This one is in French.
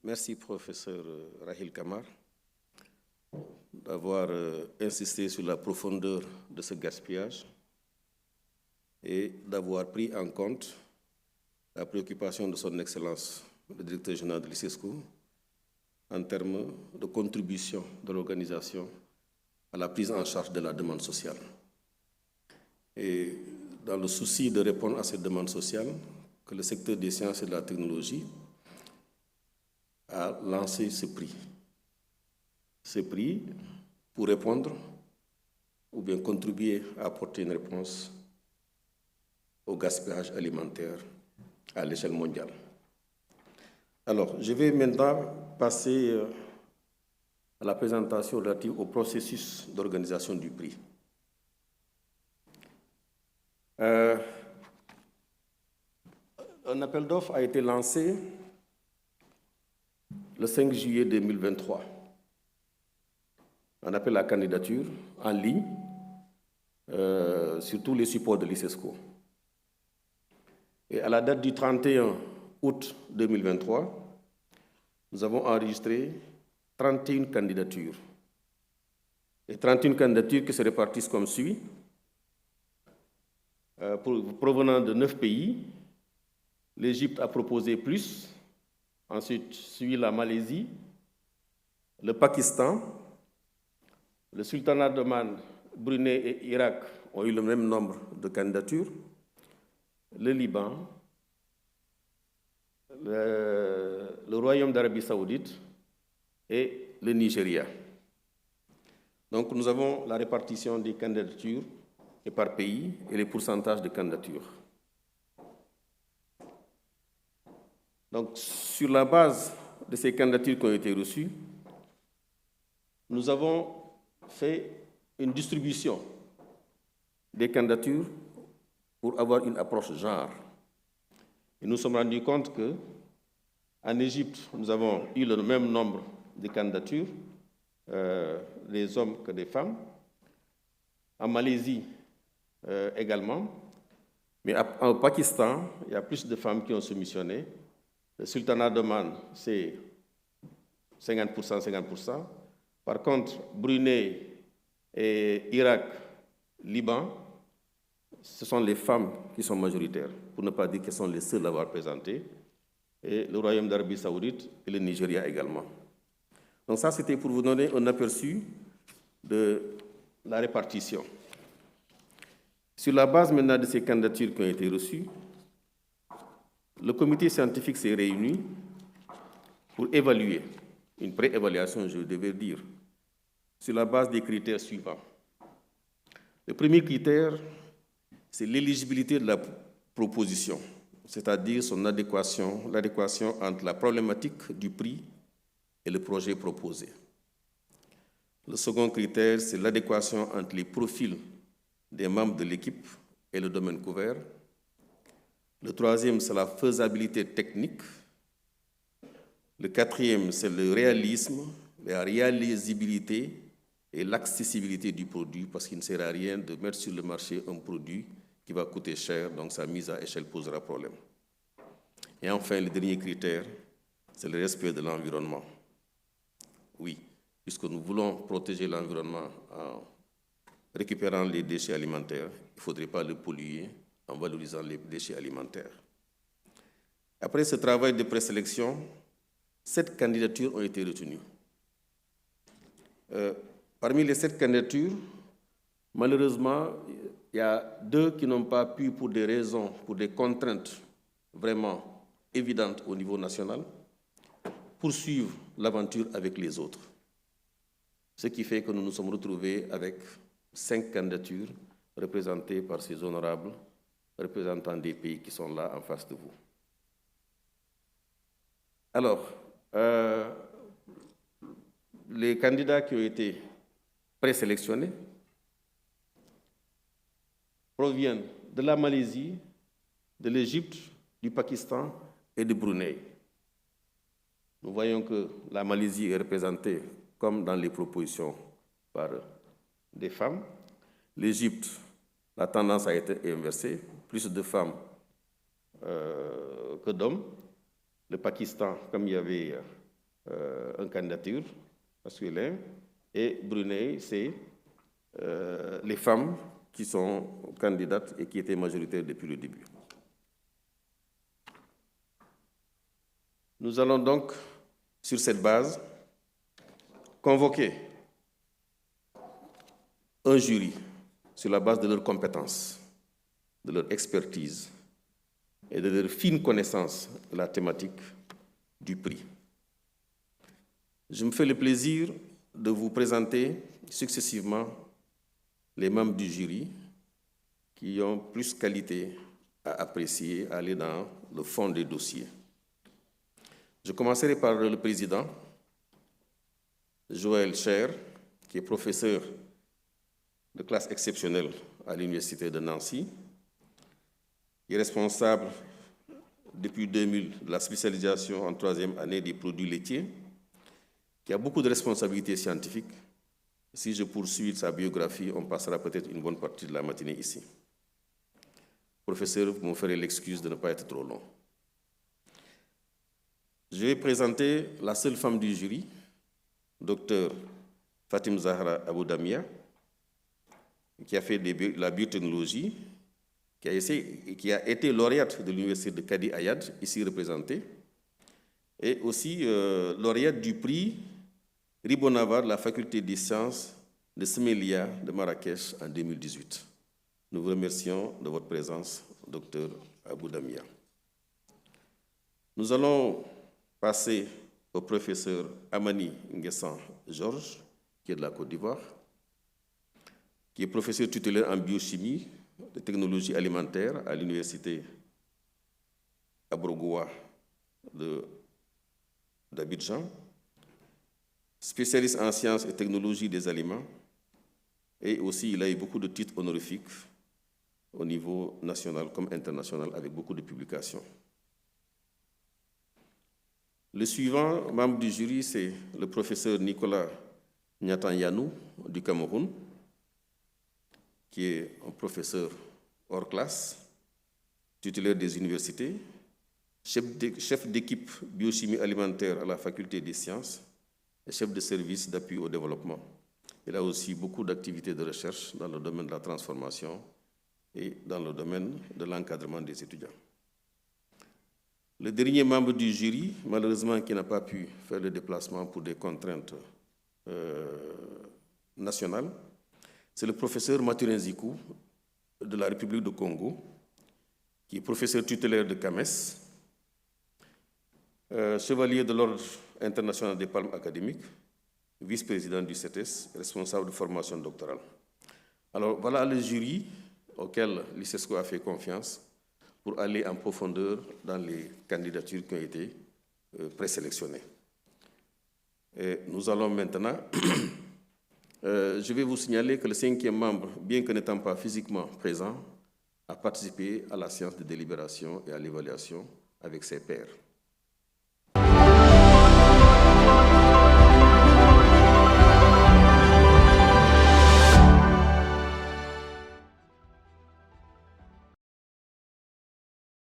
Merci, professeur Rahil Kamar, d'avoir insisté sur la profondeur de ce gaspillage et d'avoir pris en compte la préoccupation de son Excellence, le directeur général de l'ICESCO, en termes de contribution de l'organisation à la prise en charge de la demande sociale. Et dans le souci de répondre à cette demande sociale, que le secteur des sciences et de la technologie a lancé ce prix. Ce prix pour répondre ou bien contribuer à apporter une réponse au gaspillage alimentaire à l'échelle mondiale. Alors, je vais maintenant passer à la présentation relative au processus d'organisation du prix. Un appel d'offres a été lancé le 5 juillet 2023. Un appel à candidature en ligne sur tous les supports de l'ICESCO. Et à la date du 31 août 2023, nous avons enregistré 31 candidatures. Et 31 candidatures qui se répartissent comme suit. Provenant de 9 pays, l'Égypte a proposé plus, ensuite suit la Malaisie, le Pakistan, le Sultanat d'Oman, Brunei et Irak ont eu le même nombre de candidatures, le Liban, le Royaume d'Arabie Saoudite et le Nigeria. Donc nous avons la répartition des candidatures et par pays et les pourcentages de candidatures. Donc sur la base de ces candidatures qui ont été reçues, nous avons fait une distribution des candidatures pour avoir une approche genre. Et nous nous sommes rendus compte qu'en Égypte, nous avons eu le même nombre de candidatures, les hommes que des femmes. En Malaisie également. Mais au Pakistan, il y a plus de femmes qui ont soumissionné. Le Sultanat d'Oman, c'est 50%, 50%. Par contre, Brunei et Irak, Liban, ce sont les femmes qui sont majoritaires, pour ne pas dire qu'elles sont les seules à avoir présenté, et le Royaume d'Arabie Saoudite et le Nigeria également. Donc ça, c'était pour vous donner un aperçu de la répartition. Sur la base maintenant de ces candidatures qui ont été reçues, le comité scientifique s'est réuni pour évaluer, une pré-évaluation, je devais dire, sur la base des critères suivants. Le premier critère, c'est l'éligibilité de la proposition, c'est-à-dire son adéquation, l'adéquation entre la problématique du prix et le projet proposé. Le second critère, c'est l'adéquation entre les profils des membres de l'équipe et le domaine couvert. Le troisième, c'est la faisabilité technique. Le quatrième, c'est le réalisme, la réalisabilité et l'accessibilité du produit, parce qu'il ne sert à rien de mettre sur le marché un produit qui va coûter cher, donc sa mise à échelle posera problème. Et enfin, le dernier critère, c'est le respect de l'environnement. Oui, puisque nous voulons protéger l'environnement en récupérant les déchets alimentaires, il ne faudrait pas le polluer en valorisant les déchets alimentaires. Après ce travail de présélection, 7 candidatures ont été retenues. Parmi les 7 candidatures, malheureusement, il y a 2 qui n'ont pas pu, pour des raisons, pour des contraintes vraiment évidentes au niveau national, poursuivre l'aventure avec les autres. Ce qui fait que nous nous sommes retrouvés avec 5 candidatures représentées par ces honorables représentants des pays qui sont là en face de vous. Alors, les candidats qui ont été présélectionnés proviennent de la Malaisie, de l'Égypte, du Pakistan et de Brunei. Nous voyons que la Malaisie est représentée, comme dans les propositions, par des femmes. L'Égypte, la tendance a été inversée, plus de femmes que d'hommes. Le Pakistan, comme il y avait une candidature masculine, et Brunei, c'est les femmes qui sont candidates et qui étaient majoritaires depuis le début. Nous allons donc, sur cette base, convoquer un jury sur la base de leurs compétences, de leur expertise et de leur fine connaissance de la thématique du prix. Je me fais le plaisir de vous présenter successivement les membres du jury qui ont plus qualité à apprécier, à aller dans le fond des dossiers. Je commencerai par le président, Joël Cher, qui est professeur de classe exceptionnelle à l'Université de Nancy. Il est responsable depuis 2000 de la spécialisation en 3e année des produits laitiers, qui a beaucoup de responsabilités scientifiques. Si je poursuis sa biographie, on passera peut-être une bonne partie de la matinée ici. Professeur, vous me ferez l'excuse de ne pas être trop long. Je vais présenter la seule femme du jury, Dr Fatim Zahra Aboudamia, qui a fait la biotechnologie, qui a été lauréate de l'université de Kadi Ayad, ici représentée, et aussi lauréate du prix Ribonavar de la faculté des sciences de Semelia de Marrakech en 2018. Nous vous remercions de votre présence, Dr Aboudamia. Nous allons passer au professeur Amani Nguessan Georges, qui est de la Côte d'Ivoire, qui est professeur tutélaire en biochimie de technologie alimentaire à l'université Abrogoua d'Abidjan, spécialiste en sciences et technologies des aliments, et aussi il a eu beaucoup de titres honorifiques au niveau national comme international avec beaucoup de publications. Le suivant membre du jury, c'est le professeur Nicolas Nyatanyanou du Cameroun, qui est un professeur hors classe, titulaire des universités, chef d'équipe biochimie alimentaire à la faculté des sciences et chef de service d'appui au développement. Il a aussi beaucoup d'activités de recherche dans le domaine de la transformation et dans le domaine de l'encadrement des étudiants. Le dernier membre du jury, malheureusement qui n'a pas pu faire le déplacement pour des contraintes nationales, c'est le professeur Mathurin Zikou de la République du Congo, qui est professeur tutélaire de CAMES, chevalier de l'Ordre international des palmes académiques, vice-président du CETES, responsable de formation doctorale. Alors voilà le jury auquel l'ICESCO a fait confiance pour aller en profondeur dans les candidatures qui ont été présélectionnées. Et nous allons maintenant, je vais vous signaler que le 5e membre, bien que n'étant pas physiquement présent, a participé à la séance de délibération et à l'évaluation avec ses pairs.